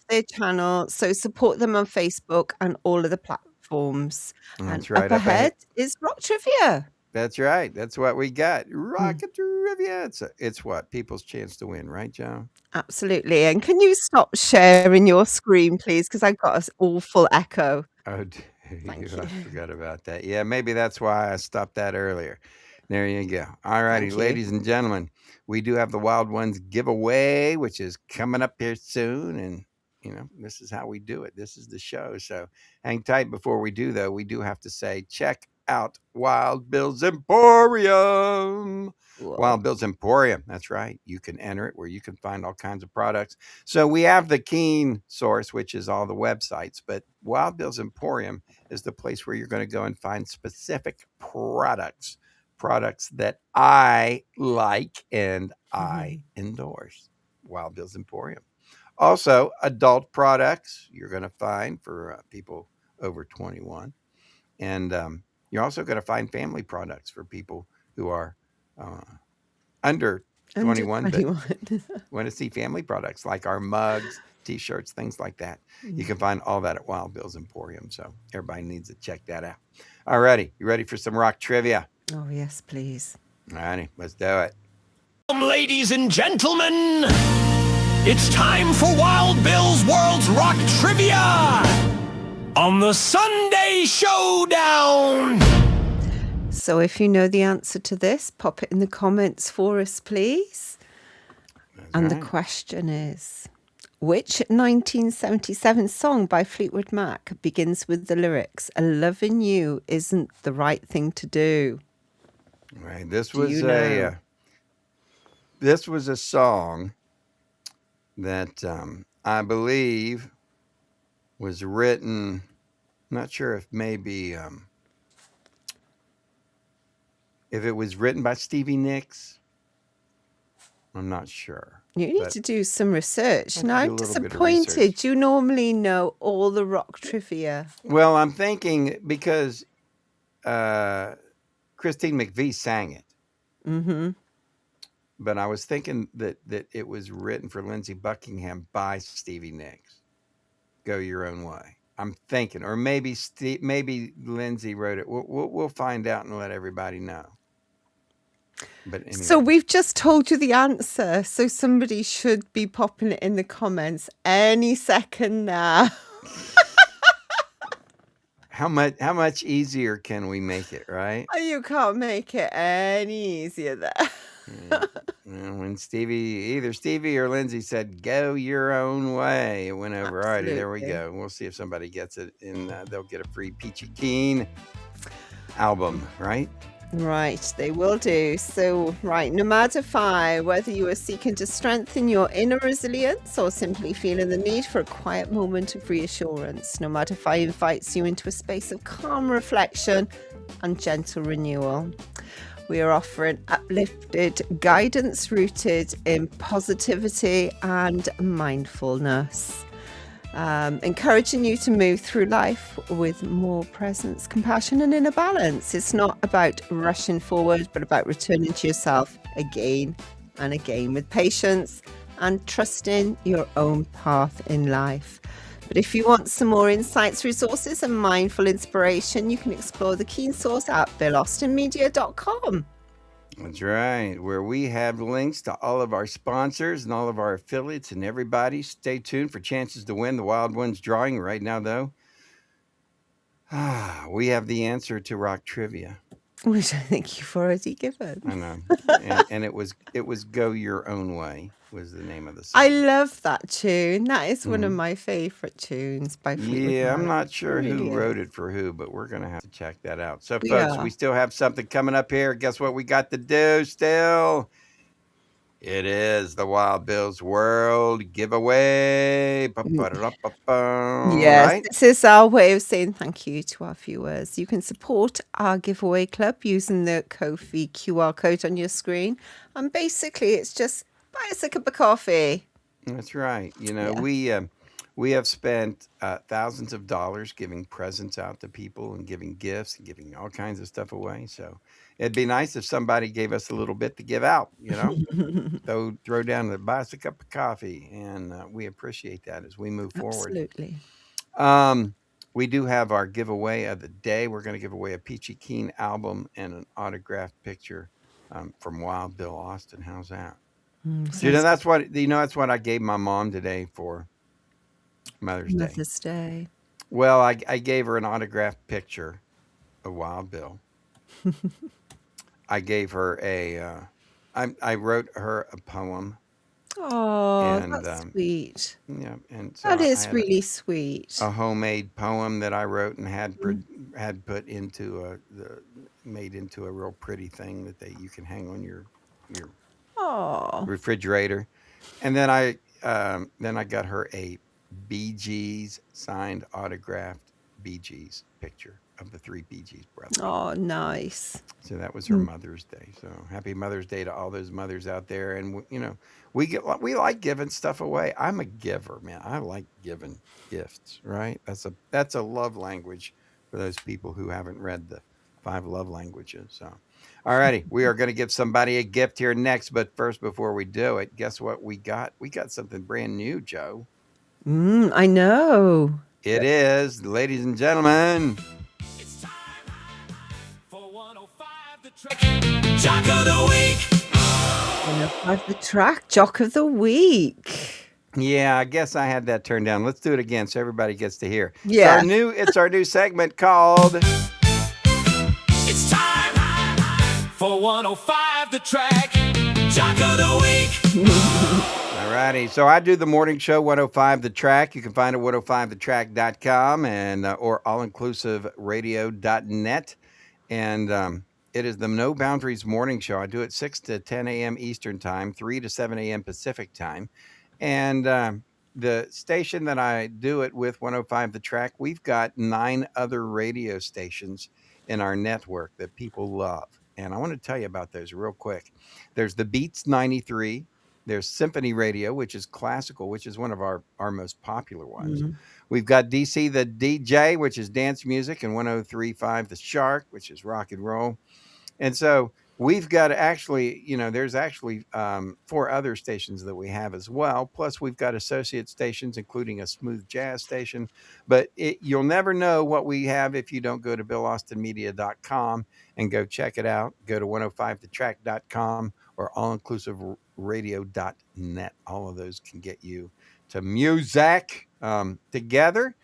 their channel, so support them on Facebook and all of the platforms. And That's right. up Up ahead. ahead is Rock Trivia. That's right. That's what we got. Mm. Rocket Trivia. It's what? People's chance to win, right, Joe? Absolutely. And can you stop sharing your screen, please? Because I got an awful echo. Oh, Thank I you. forgot about that. Yeah, maybe that's why I stopped that earlier. There you go. All righty, Thank you. ladies and gentlemen, we do have the Wild Ones giveaway, which is coming up here soon. And, this is how we do it. This is the show. So hang tight. Before we do, though, we do have to say, check out Wild Bill's Emporium. Whoa. Wild Bill's Emporium. That's right. You can enter it where you can find all kinds of products. So we have the Keen source, which is all the websites, but Wild Bill's Emporium is the place where you're going to go and find specific products that I like and I endorse. Wild Bill's Emporium. Also, adult products you're going to find for people over 21. And you're also going to find family products for people who are under 21, but want to see family products like our mugs, t-shirts, things like that. You can find all that at Wild Bill's Emporium. So everybody needs to check that out. All righty. You ready for some rock trivia? Oh, yes, please. All righty. Let's do it. Ladies and gentlemen, it's time for Wild Bill's World's Rock Trivia on the Sunday Showdown. So if you know the answer to this, pop it in the comments for us, please. And the question is, which 1977 song by Fleetwood Mac begins with the lyrics, "A loving you isn't the right thing to do"? Right. This Do was you know? a song that I believe was written. I'm not sure if maybe if it was written by Stevie Nicks. I'm not sure. You need But to do some research. I Now, have to I'm do a little bit of disappointed. research. You normally know all the rock trivia. Well, I'm thinking because Christine McVie sang it, Mm-hmm. but I was thinking that it was written for Lindsey Buckingham by Stevie Nicks. Go Your Own Way. I'm thinking, or maybe Lindsey wrote it. We'll find out and let everybody know. But So anyway, we've just told you the answer. So somebody should be popping it in the comments any second now. how much easier can we make it, right? You can't make it any easier there. Yeah. Well, when either Stevie or Lindsay said, "Go your own way," it went over. All righty, there we Absolutely. go. We'll see if somebody gets it, and they'll get a free Peachy Keen album, right? Right, they will do. So, right, Nomadify, whether you are seeking to strengthen your inner resilience or simply feeling the need for a quiet moment of reassurance, Nomadify invites you into a space of calm reflection and gentle renewal. We are offering uplifted guidance rooted in positivity and mindfulness. Encouraging you to move through life with more presence, compassion, and inner balance. It's not about rushing forward, but about returning to yourself again and again with patience and trusting your own path in life. But if you want some more insights, resources, and mindful inspiration, you can explore the Keen Source at BillAustinMedia.com. That's right. Where we have links to all of our sponsors and all of our affiliates and everybody. Stay tuned for chances to win the Wild Ones drawing. Right now, though, we have the answer to rock trivia. Which I think you've already given. I know, and it was "Go Your Own Way" was the name of the song. I love that tune. That is one of my favorite tunes by Fleetwood Yeah, I'm Mac. not sure It who really wrote is. it for who, but we're gonna have to check that out. So, We folks, are. we still have something coming up here. Guess what we got to do still? It is the Wild Bill's World giveaway. Yes, Right? this is our way of saying thank you to our viewers. You can support our giveaway club using the Ko-fi QR code on your screen. And basically, it's just buy us a cup of coffee. That's right. You know, Yeah. we have spent thousands of dollars giving presents out to people and giving gifts and giving all kinds of stuff away. So it'd be nice if somebody gave us a little bit to give out, you know? Throw down the buy us a cup of coffee, and we appreciate that as we move forward. Absolutely. We do have our giveaway of the day. We're going to give away a Peachy Keen album and an autographed picture from Wild Bill Austin. How's that? So, Sounds that's what I gave my mom today for Mother's Day. Mother's Day. Well, I gave her an autographed picture of Wild Bill. I gave her I wrote her a poem, Oh, and that's sweet. yeah, and so That I is had really sweet. a homemade poem that I wrote and had put into made into a real pretty thing that you can hang on your Oh, refrigerator. And then I got her a Bee Gees signed autographed Bee Gees picture of the three Bee Gees brothers. oh, nice. So that was her Mother's Day. So happy Mother's Day to all those mothers out there. And we like giving stuff away. I'm a giver, man. I like giving gifts. Right? That's a love language for those people who haven't read the 5 love languages. So, all righty, we are going to give somebody a gift here next. But first, before we do it, guess what we got? We got something brand new, Joe. I know. It is, ladies and gentlemen. It's time for 105 the track. Jock of the week. Have the track Jock of the Week. Yeah, I guess I had that turned down. Let's do it again so everybody gets to hear. Yeah. It's our new segment called It's time for 105 the track. Jock of the week. Alrighty. So I do the morning show 105 The Track. You can find it at 105thetrack.com and or allinclusiveradio.net. And it is the No Boundaries morning show. I do it 6 to 10 a.m. Eastern time, 3 to 7 a.m. Pacific time. And the station that I do it with, 105 The Track, we've got 9 other radio stations in our network that people love. And I want to tell you about those real quick. There's the Beats 93. There's Symphony Radio, which is classical, which is one of our most popular ones. We've got DC the DJ, which is dance music, and 103.5 The Shark, which is rock and roll. And so we've got there's actually 4 other stations that we have as well. Plus, we've got associate stations, including a smooth jazz station. But you'll never know what we have if you don't go to BillAustinMedia.com and go check it out. Go to 105thetrack.com or allinclusiveradio.net. All of those can get you to music. Together,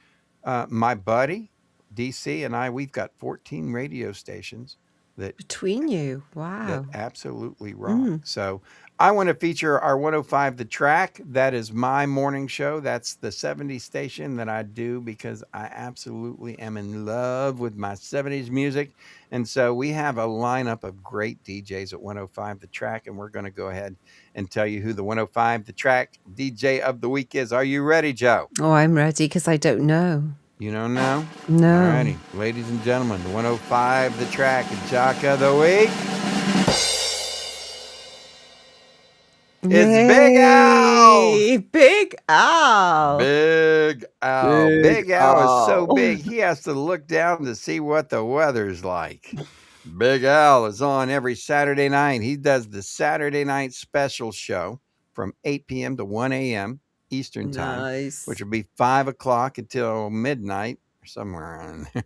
my buddy, DC, and I, we've got 14 radio stations that Between you. that Wow. absolutely rock. So I want to feature our 105 The Track. That is my morning show. That's the 70s station that I do because I absolutely am in love with my 70s music. And so we have a lineup of great DJs at 105 The Track, and we're going to go ahead and tell you who the 105 The Track DJ of the week is. Are you ready, Joe? Oh, I'm ready because I don't know. You don't know? No. All righty. Ladies and gentlemen, the 105 The Track Jock of the Week. It's Big Al. Yay! Big Al. Big Al. Big Big Al is so Al. big, he has to look down to see what the weather's like. Big Al is on every Saturday night. He does the Saturday night special show from 8 p.m. to 1 a.m. Eastern time, Nice. which will be 5 o'clock until midnight or somewhere around there.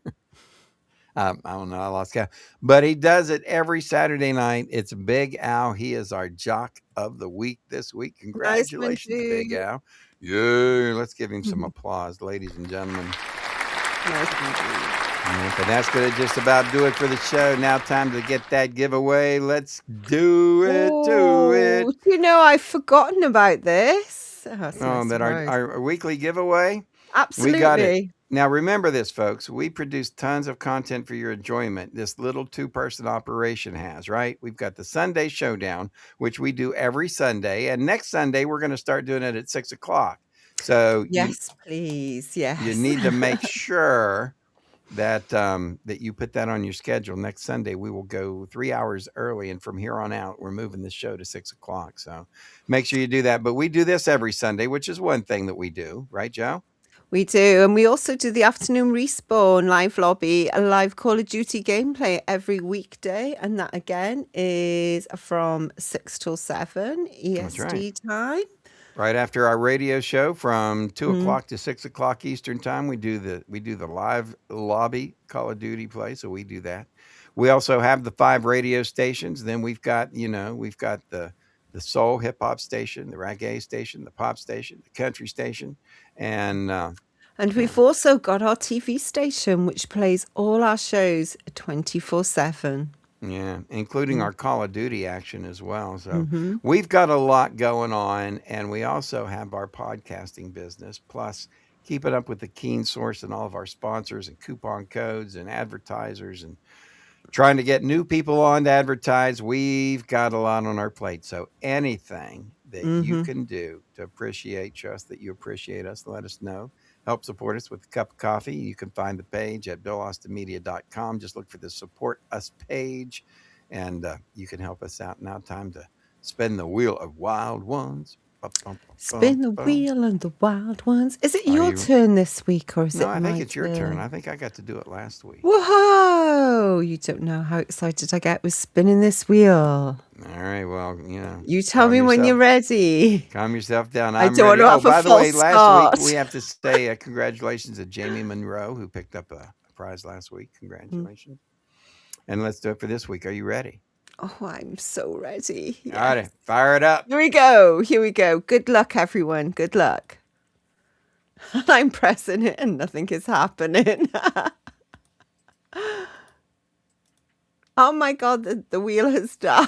I don't know. I lost count. But he does it every Saturday night. It's Big Al. He is our Jock of the Week this week. Nice one, Congratulations, Big dude. Al. Yeah, let's give him some applause, ladies and gentlemen. Nice one, dude. But that's going to just about do it for the show. Now time to get that giveaway. Let's do it, do it. Oh, do you know I've forgotten about this? Oh, it's Oh, nice that surprise. our weekly giveaway. We got it. Absolutely. Now, remember this, folks. We produce tons of content for your enjoyment. This little two-person operation has, right? We've got the Sunday Showdown, which we do every Sunday. And next Sunday, we're going to start doing it at 6 o'clock. So Yes, please. you Yes. need to make sure that that you put that on your schedule. Next Sunday, we will go 3 hours early. And from here on out, we're moving the show to 6 o'clock. So make sure you do that. But we do this every Sunday, which is one thing that we do. Right, Joe? We do. And we also do the afternoon respawn live lobby, a live Call of Duty gameplay every weekday. And that again is from 6 till 7 That's right. EST time. Right after our radio show from 2 o'clock to 6 o'clock Eastern time, we do the live lobby Call of Duty play. So we do that. We also have the 5 radio stations. Then we've got the soul hip hop station, the reggae station, the pop station, the country station, and And we've also got our TV station, which plays all our shows 24/7. yeah, including our Call of Duty action as well. So we've got a lot going on, and we also have our podcasting business, plus keeping up with the Keen Source and all of our sponsors and coupon codes and advertisers and trying to get new people on to advertise. We've got a lot on our plate. So anything that you can do to appreciate us, that you appreciate us, let us know. Help support us with a cup of coffee. You can find the page at BillAustinMedia.com. Just look for the Support Us page, and you can help us out. Now time to spin the wheel of wild ones. Spin the wheel and the wild ones. Is it Are your you- turn this week, or is No, it I my think it's your turn. turn? I think I got to do it last week. Whoa! You don't know how excited I get with spinning this wheel. All right, well, You tell calm me when you're yourself- ready. Calm yourself down. I I'm don't ready. wanna Oh, have a by the way, false last start. week we have to say congratulations to Jamie Monroe, who picked up a prize last week. Congratulations. And let's do it for this week. Are you ready? Oh, I'm so ready. All right, fire it up. Here we go. Here we go. Good luck, everyone. Good luck. And I'm pressing it and nothing is happening. Oh my God, the wheel has died.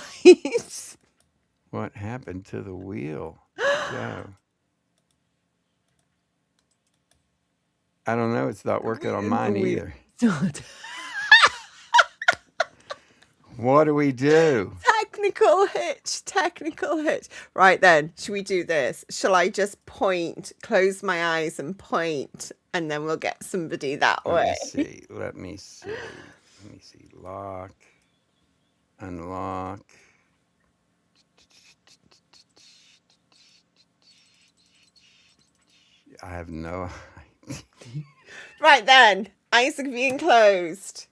What happened to the wheel? So, I don't know. It's not working on mine The wheel- either. What do we do? Technical hitch, technical hitch. Right then, should we do this? Shall I just point, close my eyes and point, and then we'll get somebody that way? Let me see. Lock. Unlock. I have no. Right then, eyes are being closed.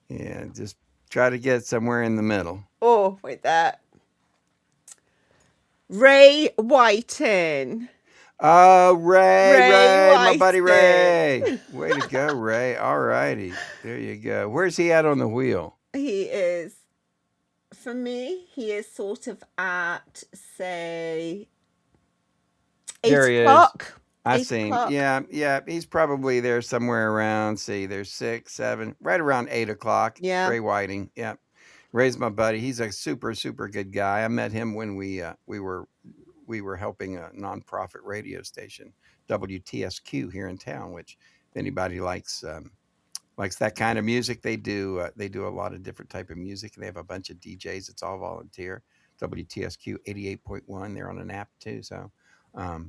Yeah, just try to get somewhere in the middle. Oh, wait there. Ray Whiten. Oh, Ray, my buddy Whiten. Ray. Way to go, Ray. All righty. There you go. Where's he at on the wheel? He is, for me, he is sort of at, say, 8 There he is. o'clock. I 8 seen. o'clock. Yeah. He's probably there somewhere around. See, there's 6, 7, right around 8 o'clock. Yeah. Ray Whiting. Yeah. Ray's my buddy. He's a super, super good guy. I met him when we were helping a nonprofit radio station, WTSQ here in town. Which, if anybody likes that kind of music, they do a lot of different type of music, and they have a bunch of DJs. It's all volunteer. WTSQ 88.1. They're on an app too. So.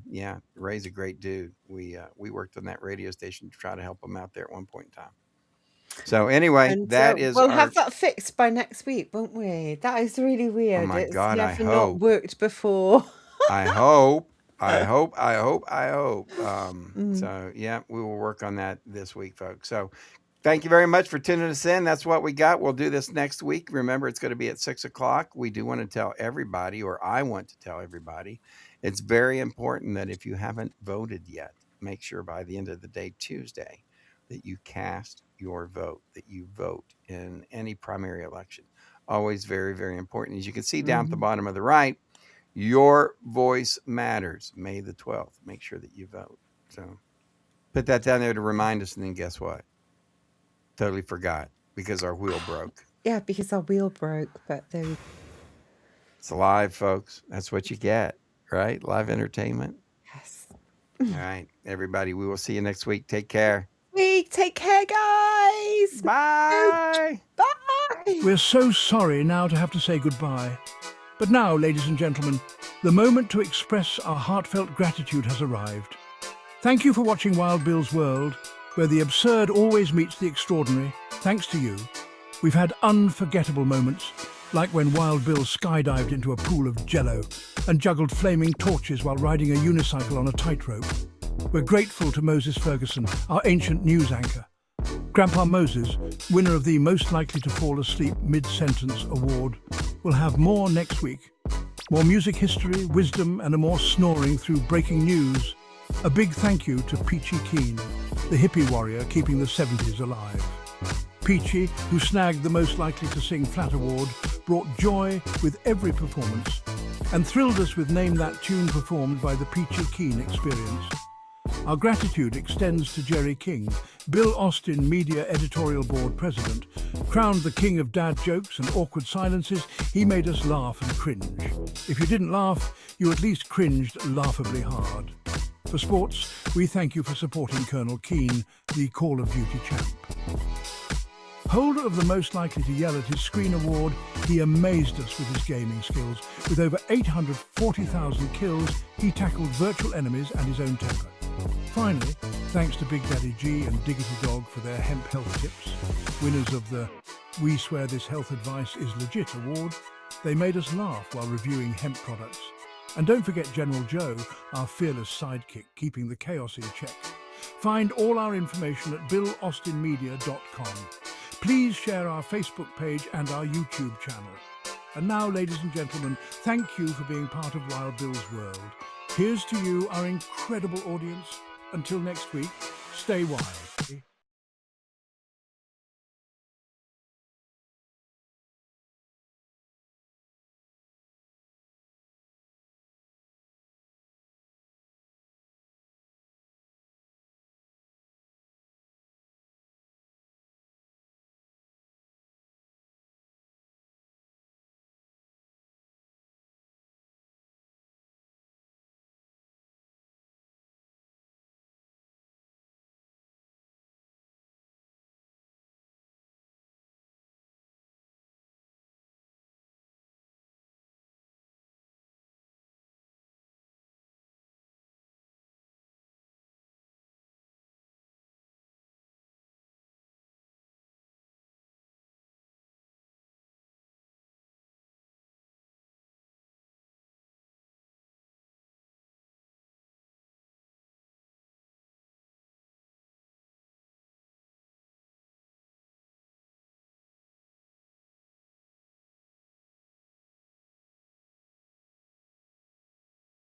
Yeah, Ray's a great dude. We worked on that radio station to try to help him out there at one point in time. So anyway, And that is we'll our, have that fixed by next week, won't we? That is really weird. my It's God, I never hope. not worked before. I hope. So yeah, we will work on that this week, folks. So thank you very much for tuning us in. That's what we got. We'll do this next week. Remember, it's going to be at 6 o'clock. We do want to tell everybody, or I want to tell everybody, it's very important that if you haven't voted yet, make sure by the end of the day, Tuesday, that you cast your vote, that you vote in any primary election. Always very, very important. As you can see down at the bottom of the right, your voice matters. May the 12th. Make sure that you vote. So put that down there to remind us, and then guess what? Totally forgot because our wheel broke. Yeah, because our wheel broke, but there we It's live, folks. That's what you get, right? Live entertainment. Yes. All right, everybody, we will see you next week. Take care. Take care, guys. Bye. Bye. We're so sorry now to have to say goodbye. But now, ladies and gentlemen, the moment to express our heartfelt gratitude has arrived. Thank you for watching Wild Bill's World, where the absurd always meets the extraordinary. Thanks to you, we've had unforgettable moments, like when Wild Bill skydived into a pool of jello and juggled flaming torches while riding a unicycle on a tightrope. We're grateful to Moses Ferguson, our ancient news anchor. Grandpa Moses, winner of the Most Likely to Fall Asleep Mid-Sentence Award, will have more next week. More music history, wisdom, and a more snoring through breaking news. A big thank you to Peachy Keen, the hippie warrior keeping the 70s alive. Peachy, who snagged the Most Likely to Sing Flat Award, brought joy with every performance and thrilled us with Name That Tune performed by the Peachy Keen Experience. Our gratitude extends to Jerry King, Bill Austin Media Editorial Board President. Crowned the king of dad jokes and awkward silences, he made us laugh and cringe. If you didn't laugh, you at least cringed laughably hard. For sports, we thank you for supporting Colonel Keane, the Call of Duty champ. Holder of the Most Likely to Yell at his Screen Award, he amazed us with his gaming skills. With over 840,000 kills, he tackled virtual enemies and his own temper. Finally, thanks to Big Daddy G and Diggity Dog for their hemp health tips, winners of the We Swear This Health Advice is Legit award, they made us laugh while reviewing hemp products. And don't forget General Joe, our fearless sidekick, keeping the chaos in check. Find all our information at BillAustinMedia.com. Please share our Facebook page and our YouTube channel. And now, ladies and gentlemen, thank you for being part of Wild Bill's World. Here's to you, our incredible audience. Until next week, stay wild.